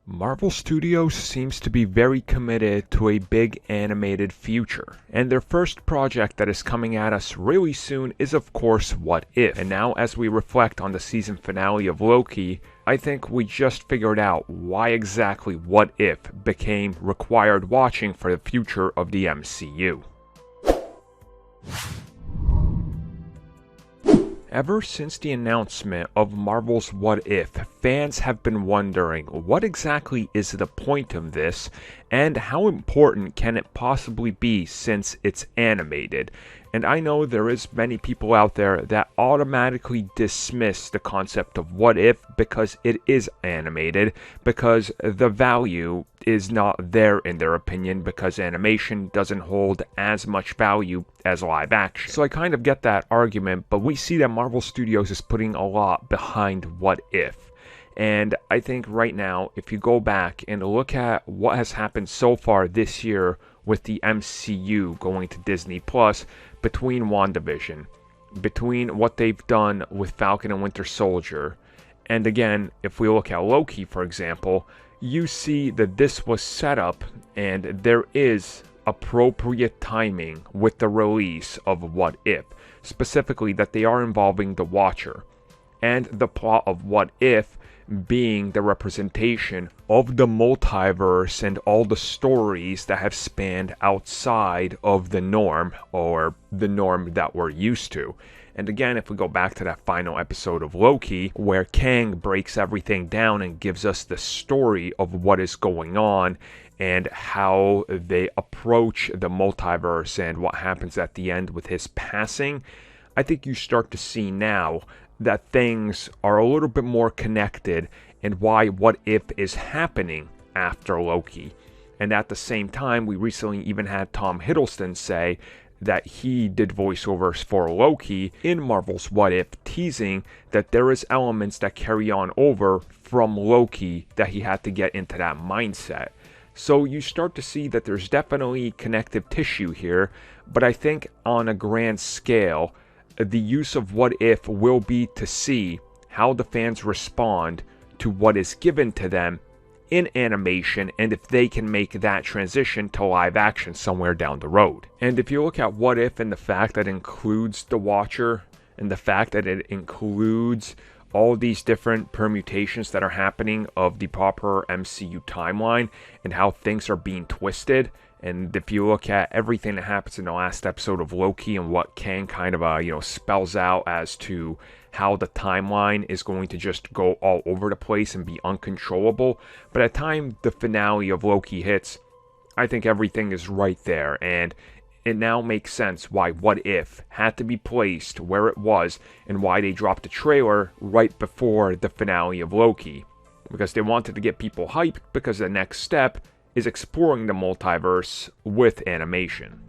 Marvel Studios seems to be very committed to a big animated future, and their first project that is coming at us really soon is of course What If. And now as we reflect on the season finale of Loki, I think we just figured out why exactly What If became required watching for the future of the MCU. Ever since the announcement of Marvel's What If, fans have been wondering what exactly is the point of this and how important can it possibly be since it's animated. And I know there is many people out there that automatically dismiss the concept of What If because it is animated, because the value is not there in their opinion, because animation doesn't hold as much value as live action. So I kind of get that argument, but we see that Marvel Studios is putting a lot behind What If. And I think right now, if you go back and look at what has happened so far this year with the MCU going to Disney Plus, between WandaVision, between what they've done with Falcon and Winter Soldier, and again, if we look at Loki, for example, you see that this was set up and there is appropriate timing with the release of What If, specifically that they are involving the Watcher, and the plot of What If being the representation of the multiverse and all the stories that have spanned outside of the norm, or the norm that we're used to. And again, if we go back to that final episode of Loki, where Kang breaks everything down and gives us the story of what is going on and how they approach the multiverse and what happens at the end with his passing, I think you start to see now that things are a little bit more connected and why What If is happening after Loki. And at the same time, we recently even had Tom Hiddleston say that he did voiceovers for Loki in Marvel's What If, teasing that there is elements that carry on over from Loki that he had to get into that mindset. So you start to see that there's definitely connective tissue here, but I think on a grand scale, the use of What If will be to see how the fans respond to what is given to them in animation and if they can make that transition to live action somewhere down the road. And if you look at What If and the fact that it includes the Watcher and the fact that it includes all these different permutations that are happening of the proper MCU timeline and how things are being twisted, and if you look at everything that happens in the last episode of Loki and what Kang kind of spells out as to how the timeline is going to just go all over the place and be uncontrollable, but at the time the finale of Loki hits, I think everything is right there, and it now makes sense why What If had to be placed where it was and why they dropped the trailer right before the finale of Loki. Because they wanted to get people hyped, because the next step is exploring the multiverse with animation.